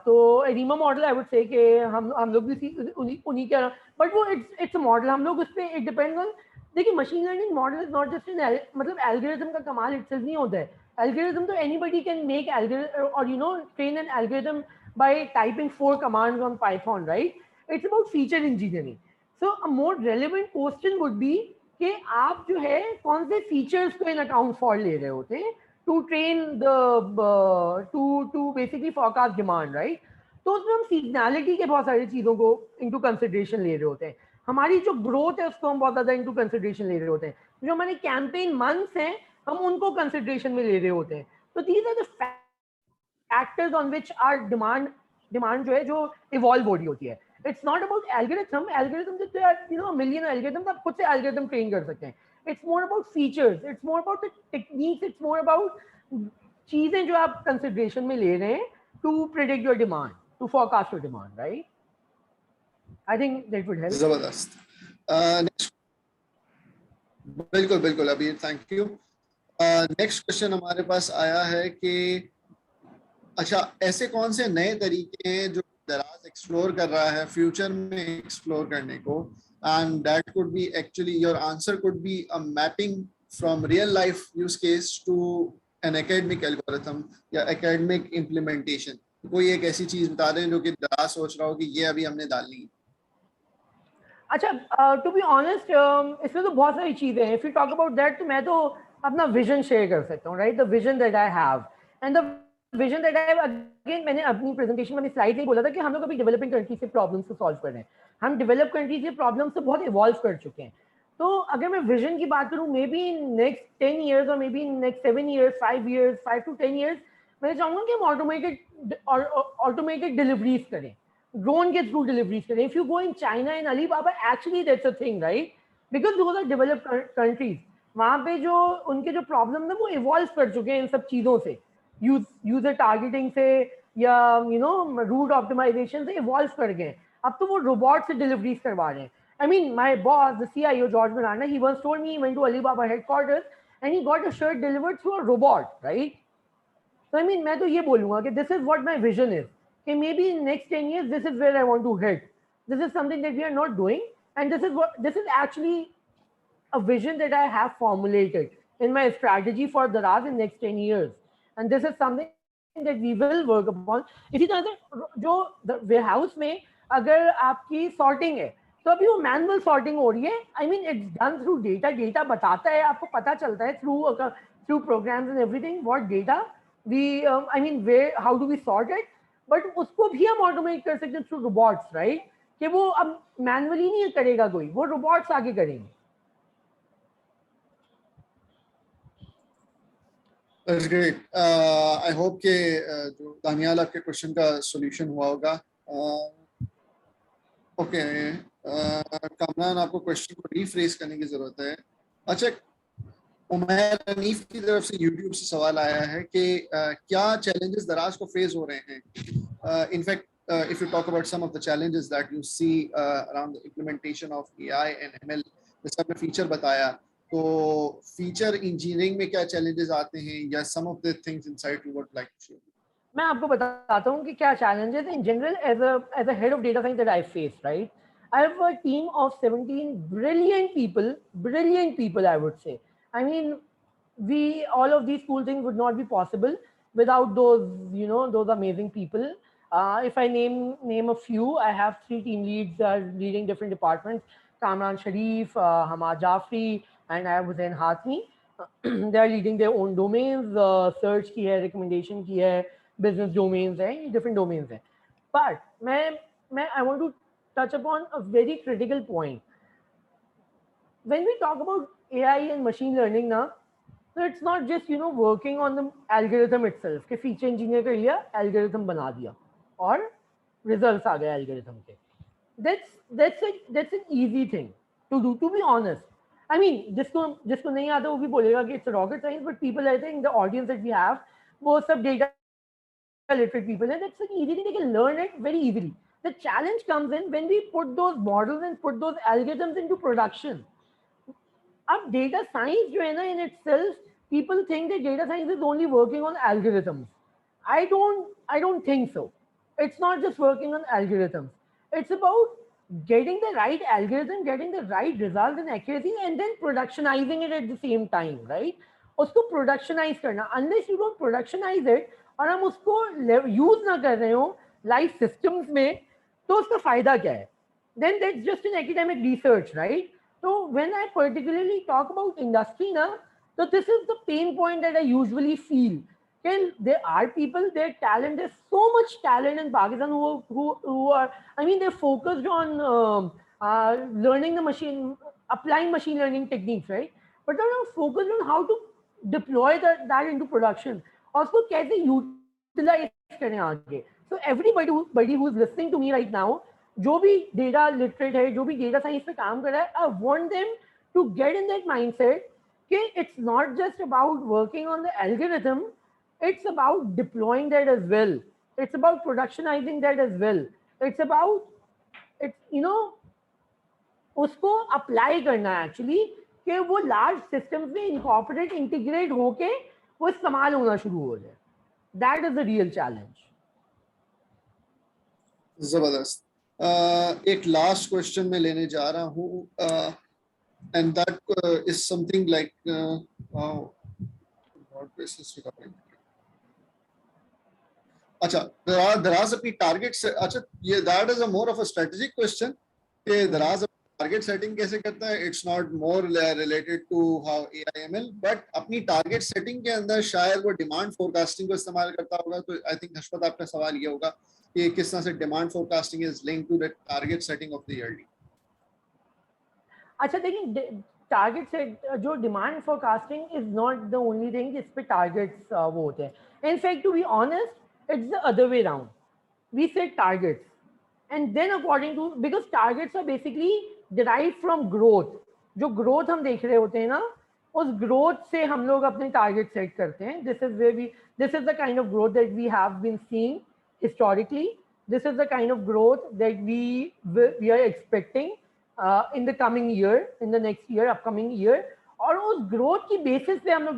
तो oedema model I would say कि हम लोग भी उन्हीं के, बट वो इट्स अ मॉडल, हम लोग उस पर इट डिपेंड्स ऑन, देखिए machine learning model is not just an, मतलब एल्गोरिथम का कमाल इटसेल्फ नहीं होता है। एल्गोरिथम तो एनीबडी कैन मेक एल्गोरिथम और you know train an algorithm bye typing 4 commands on Python, right? It's about feature engineering. So a more relevant question would be कि आप जो है कौन से फीचर्स को इन अकाउंट फॉर ले रहे होते हैं to train the to basically forecast demand, right? तो उसमें हम सीजनैलिटी के बहुत सारी चीज़ों को इनटू कंसिडरेशन ले रहे होते हैं, हमारी जो ग्रोथ है उसको हम बहुत ज़्यादा इनटू कंसिडरेशन ले रहे होते हैं, जो हमारे कैंपेन मंथ्स हैं हम उनको कंसिडरेशन में ले रहे होते हैं। तो these are the factors on which our demand जो है जो इवॉल्व हो रही होती है। It's not about algorithm, algorithm you know million algorithm, आप खुद से एल्गोरिथम ट्रेन कर सकते हैं। It's more about features, it's more about the techniques, it's more about चीजें जो आप कंसिडरेशन में ले रहे हैं to predict your demand, to forecast your demand, right? I think that would help. जबरदस्त। नेक्स्ट, बिल्कुल बिल्कुल अबीर, थैंक यू। नेक्स्ट क्वेश्चन हमारे पास आया है कि अच्छा ऐसे कौन से नए तरीके हैं जो दराज एक्सप्लोर कर रहा है फ्यूचर में एक्सप्लोर करने को, and that could be actually your answer could be a mapping from real life use case to an academic algorithm या एकेडमिक इम्प्लीमेंटेशन। कोई एक ऐसी चीज बता दें जो कि दराज सोच रहा हो कि ये अभी हमने डालनी है। अच्छा, टू बी ऑनेस्ट इसमें तो बहुत सारी चीज़ें हैं। If you talk about that तो मैं तो अपना विजन शेयर कर सकता हूँ, right? The vision that I have, and the vision that I have, again मैंने अपनी प्रेजेंटेशन में अपनी स्लाइड में बोला था कि हम लोग अभी डेवलपिंग कंट्रीज के प्रॉब्लम्स को सॉल्व कर रहे हैं। हम डेवलप कंट्रीज के प्रॉब्लम्स से बहुत इवॉल्व कर चुके हैं। तो अगर मैं विजन की बात करूँ, may be in next 10 years और may be in next 7 years, 5 years, 5 to 10 years, मैं चाहूँगा कि हम ऑटोमेटेड डिलीवरीज करें, ड्रोन के थ्रू डिलीवरीज करें। If you go in China in Alibaba, actually that's a thing, right? Because those are developed countries, वहाँ पे जो उनके जो प्रॉब्लम है वो इवॉल्व कर चुके हैं इन सब चीज़ों से, यूजर टारगेटिंग से या यू नो रूट ऑप्टिमाइजेशन से इवॉल्व कर गए। अब तो वो रोबोट से डिलीवरीज करवा रहे हैं। I mean, my boss, the CIO, George Banana, he once told me he went to Alibaba headquarters and he got a shirt delivered through a robot, right? So I mean, मैं तो ये बोलूँगा कि this is what my vision is. कि maybe in next 10 years, this is where I want to hit. This is something that we are not doing, and this is actually a vision that I have formulated in my strategy for Daraz in next 10 years. And this is something that we will work upon. इसी तरह से जो warehouse में अगर आपकी sorting है, तो अभी वो मैनुअल सॉर्टिंग हो रही है। I mean it's done through data, data बताता है, आपको पता चलता है through programs and everything what data we I mean where how do we sort it, but उसको भी हम ऑटोमेट कर सकते हैं थ्रू रोबोट्स, राइट? कि वो अब मैनुअली नहीं करेगा कोई, वो रोबोट्स आगे करेंगे। That's great. I hope कि जो दानियाल आपके क्वेश्चन का सॉल्यूशन हुआ होगा। ओके, कामरान, आपको क्वेश्चन को रीफ्रेज करने की जरूरत है। अच्छा, उमैर हनीफ की तरफ से यूट्यूब से सवाल आया है कि क्या चैलेंजेस दराज को फेस हो रहे हैं। In fact if you talk about some of the challenges that you see around the implementation of AI and ML, जैसे आपने फीचर बताया, तो फीचर इंजीनियरिंग में क्या चैलेंजेस आते हैं या some of the things inside you would like to share? मैं आपको बताता हूँ कि क्या challenges in general as a head of data science that I face, right? I have a team of 17 brilliant people, I would say. I mean, all of these cool things would not be possible without those, you know, those amazing people. If I name a few, I have 3 team leads leading different departments: Kamran Sharif, Hamad Jafri, and I was in Hatmi. They are leading their own domains. Search की है, recommendation की है, business domains हैं, different domains हैं. But I want to touch upon a very critical point. When we talk about AI and machine learning now, so it's not just working on the algorithm itself कि feature engineer कर लिया, algorithm बना दिया और results आ गए algorithm के. That's an easy thing to do, to be honest. I mean, जिसको नहीं आता वो भी बोलेगा कि it's rocket science, but people, I think the audience that we have, वो सब data literate people, and that's an easy thing. They can learn it very easily. The challenge comes in when we put those models and put those algorithms into production. अब data science जो है ना, in itself, people think that data science is only working on algorithms. I don't think so. It's not just working on algorithms. It's about getting the right algorithm, getting the right result and accuracy, and then productionizing it at the same time, right? उसको productionize करना. Unless you don't productionize it और हम उसको use ना कर रहे हो life systems में, तो उसका फायदा क्या है? Then that's just an academic research, right? So when I particularly talk about industry now, so this is the pain point that I usually feel. Well, there are people, their talent, there's so much talent in Pakistan who are, I mean, they're focused on learning the machine, applying machine learning techniques, right? But they're not focused on how to deploy that into production. Also, कैसे utilize करें आगे. So everybody who's listening to me right now, जो भी data literate है, जो भी data science पे काम कर रहा है, I want them to get in that mindset कि it's not just about working on the algorithm, it's about deploying that as well. It's about productionizing that as well. It's about उसको apply करना actually कि वो large systems में incorporate integrate होके वो इस्तेमाल होना शुरू हो जाए. That is the real challenge. जबरदस्त. एक लास्ट क्वेश्चन मैं लेने जा रहा हूँ, and that is something like अच्छा, दराज अपनी टारगेट से, अच्छा ये that is a more of a strategic question कि दराज टारगेट सेटिंग कैसे करता है. It's not more related to how AI ML, but अपनी टारगेट सेटिंग के अंदर शायद वो डिमांड फोरकास्टिंग को इस्तेमाल करता होगा. तो आई थिंक हशमत आपका सवाल ये होगा कि किस तरह से demand forecasting is linked to the target setting of the yearly. अच्छा देखिए, टारगेट सेट जो demand forecasting is not the only thing जिस पे टारगेट्स वो होते हैं. In fact to be honest, it's the other way around. We set targets, and then according to, because targets are basically derived from growth. जो growth हम देख रहे होते हैं ना, उस growth से हम लोग अपने target set करते हैं. This is the kind of growth that we have been seeing historically. This is the kind of growth that we are expecting in the coming year, in the next year, upcoming year. और उस growth की basis पे हम लोग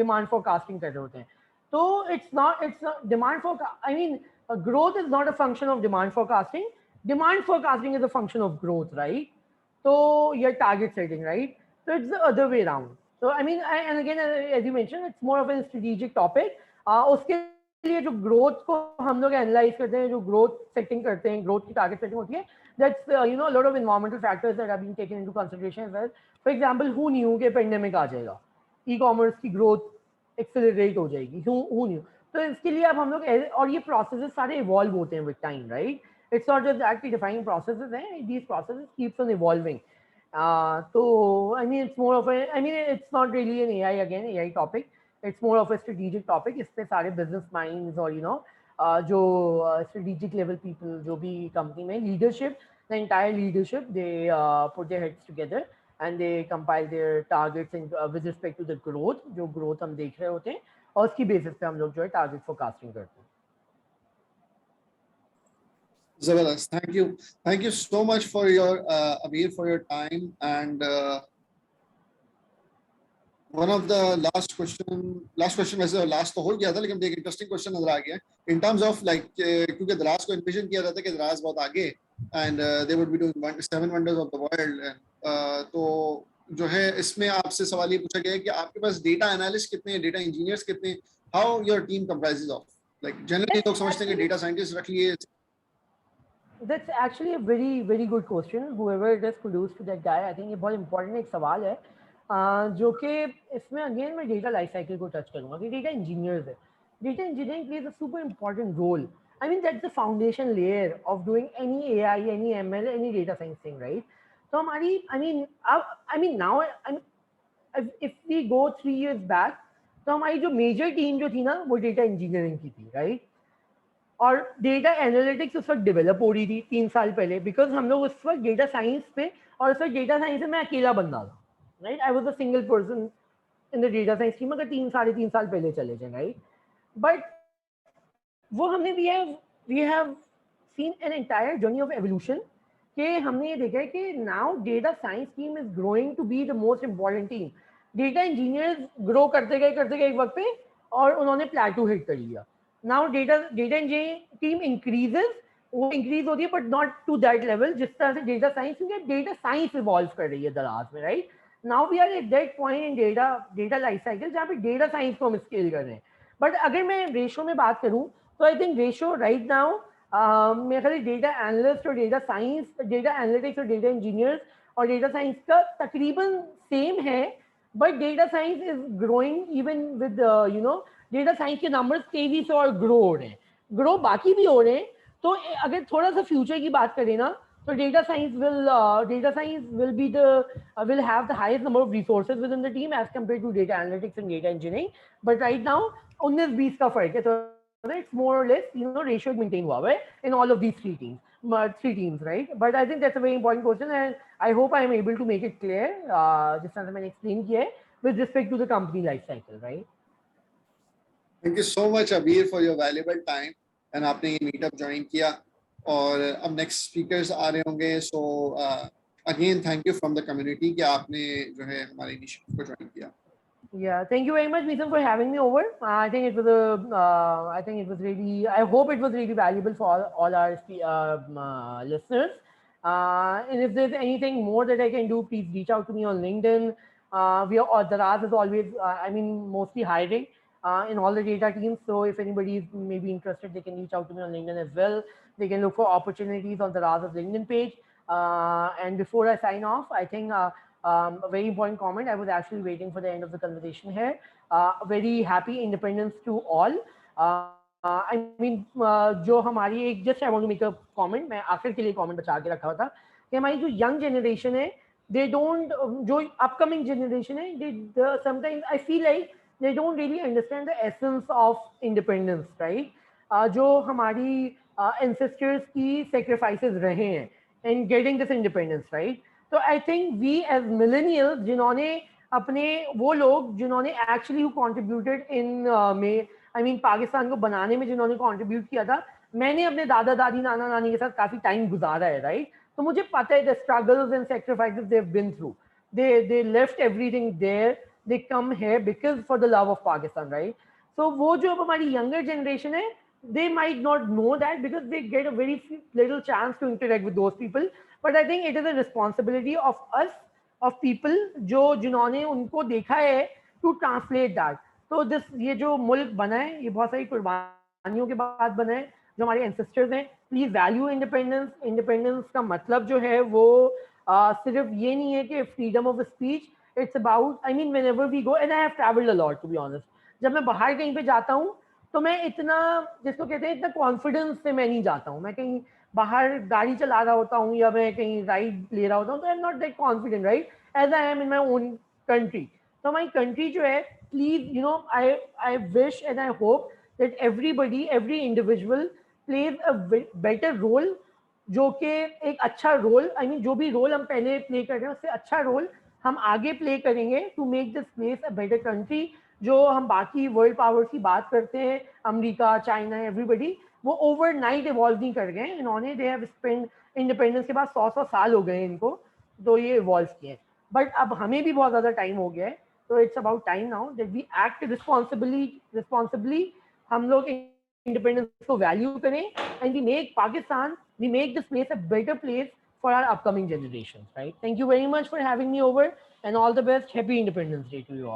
demand forecasting कर रहे होते हैं. So it's not demand for, I mean, growth is not a function of demand forecasting. Demand forecasting is a function of growth, right? So your target setting, right? So it's the other way around. So I mean, and again, as you mentioned, it's more of a strategic topic. उसके लिए जो growth को हम लोग analyze करते हैं, जो growth setting करते हैं, growth की target setting होती है, that's a lot of environmental factors that have been taken into consideration as well. For example, who knew कि pandemic आ जाएगा, e-commerce की growth एक्सेलरेट हो जाएगी, हूँ नहीं. तो इसके लिए अब हम लोग, और ये प्रोसेसेस सारे इवॉल्व होते हैं with time, right? It's not just that कि डिफाइनिंग प्रोसेसेस हैं, these processes keeps on evolving. तो I mean it's more of I mean it's not really an AI, again AI topic. It's more of a strategic topic. इस पे सारे business minds और जो strategic level people, जो भी company में leadership, the entire leadership, they put their heads together and they compile their targets in, with respect to the growth, जो growth हम देख रहे होते हैं, और उसकी basis पे हम लोग जो है target forecasting करते हैं. Zabardast. Thank you so much for your Amir, for your time. And one of the last question वैसे last तो हो गया था, लेकिन एक interesting question नजर आ गया in terms of like क्योंकि दराज को envision किया जाता है कि दराज बहुत आगे, and they would be doing 7 wonders of the world. And तो जो है इसमें आपसे सवाल ये पूछा गया है कि आपके पास डेटा एनालिस्ट कितने हैं, डेटा इंजीनियर्स कितने हैं, how your team comprises of? Like generally लोग समझते हैं कि डेटा साइंटिस्ट रख लिए. That's actually a very very good question. Whoever it is produced to that guy, I think ये बहुत important एक सवाल है जो कि इसमें अगेन मैं डेटा लाइफ साइकिल को टच करूँगा कि डेटा इंजीनियर्स है. Data engineering plays a super important role. I mean that's the foundation layer of doing any AI, any ML, any data science thing, right? तो हमारी I mean now if we go 3 years back, तो हमारी जो major team जो थी ना वो data engineering की थी, राइट? और डेटा एनालिटिक्स उस वक्त डेवलप हो रही थी 3 साल पहले, बिकॉज हम लोग उस वक्त डेटा साइंस पे, और उस वक्त डेटा साइंस में मैं अकेला बंदा था, right? I was a single person in the data science team, अगर 3 साढ़े 3 साल पहले चले जाए, राइट? बट वो हमने we have seen an entire journey of evolution कि हमने ये देखा है कि now data science team is growing to be the most important team. Data engineers grow करते गए एक वक्त पे और उन्होंने प्लेटू हिट कर लिया. Now data engineering team increases, वो इंक्रीज होती है but not to that level जिस तरह से डेटा साइंस, क्योंकि डेटा साइंस इवॉल्व कर रही है दराज में, right? Now we are at that point in data life cycle जहाँ पे डेटा साइंस को हम स्केल कर रहे हैं. बट अगर मैं रेशो में बात करूँ तो I think ratio right now मेरे ख्याल डेटा एनालिस्ट और डेटा साइंस, डेटा एनालिटिक्स और डेटा इंजीनियर्स और डेटा साइंस का तकरीबन सेम है. But data science is growing even with data science के नंबर्स तेजी से और ग्रो हो रहे हैं, ग्रो बाकी भी हो रहे हैं. तो अगर थोड़ा सा फ्यूचर की बात करें ना तो data science will be the will have the highest number of resources within the team as compared to data analytics and data engineering. But right now 19-20 का फर्क है, तो it's more or less ratio maintain हुआ है in all of these three teams, right? But I think that's a very important question and I hope I am able to make it clear जिस तरह से मैंने explain किया है with respect to the company life cycle, right? Thank you so much Abir for your valuable time and आपने ये meetup join किया और अब नेक्स्ट स्पीकर्स आ रहे होंगे. So again thank you from the community कि आपने जो है हमारे इनिशिएटिव को ज्वाइन किया. Yeah, thank you very much, Misam, for having me over. I think it was I hope it was really valuable for all our listeners. And if there's anything more that I can do, please reach out to me on LinkedIn. Daraz is always, mostly hiring in all the data teams. So if anybody is maybe interested, they can reach out to me on LinkedIn as well. They can look for opportunities on Daraz's LinkedIn page. And before I sign off, I think a very important comment. I was actually waiting for the end of the conversation here. Very happy independence to all. जो हमारी एक just I want to make a comment, मैं आखिर के लिए comment बचा के रखा था कि हमारी जो यंग जनरेशन है, दे डोंट, जो अपकमिंग जनरेशन है, they sometimes I feel like they don't really understand the essence of independence, right? जो हमारी एंसेस्टर्स की सेक्रीफाइसेस रहे हैं in getting this independence, right? तो I think we as millennials, जिन्होंने अपने, वो लोग जिन्होंने एक्चुअली कॉन्ट्रीब्यूटेड इन पाकिस्तान को बनाने में जिन्होंने कंट्रीब्यूट किया था, मैंने अपने दादा दादी नाना नानी के साथ काफी टाइम गुजारा है, राइट? तो मुझे पता है the struggles and sacrifices they have been through. They left everything there, they come here because for the love of Pakistan, right? So वो जो अब हमारी यंगर जनरेशन है, they might not know that because they get a very little chance to interact with those people. But I think it is a responsibility of us, of people जिन्होंने उनको देखा है, to translate that. तो ये जो मुल्क बना है, ये बहुत सारी कुर्बानियों के बाद बना है, जो हमारे एंसेस्टर्स हैं. Please value independence. इंडिपेंडेंस का मतलब जो है वो सिर्फ ये नहीं है कि freedom of speech. It's about, whenever we go, and I have traveled a lot to be honest, जब मैं बाहर कहीं पे जाता हूँ तो मैं इतना, जिसको कहते हैं, इतना कॉन्फिडेंस से मैं नहीं जाता हूँ. मैं कहीं बाहर गाड़ी चला रहा होता हूँ या मैं कहीं राइड ले रहा होता हूँ तो I am not that confident, right, as I am in my own country. तो हमारी कंट्री जो है, please I wish and I hope that everybody, every individual plays a better role, जो कि एक अच्छा रोल, जो भी रोल हम पहले प्ले कर रहे हैं उससे अच्छा रोल हम आगे प्ले करेंगे to make this place a better country. जो हम बाकी वर्ल्ड पावर्स की बात करते हैं, अमेरिका, चाइना, एवरीबडी, वो ओवरनाइट इवॉल्व नहीं कर गए. इन्होंने, दे हैव स्पेंड, इंडिपेंडेंस के बाद 100 साल हो गए इनको, तो ये इवॉल्व किए. बट अब हमें भी बहुत ज़्यादा टाइम हो गया है, तो it's about time now that we act responsibly. हम लोग इंडिपेंडेंस को वैल्यू करें and we make Pakistan, we make this place a better place for our upcoming generations, right? Thank you very much for having me over and all the best. Happy Independence Day to you all.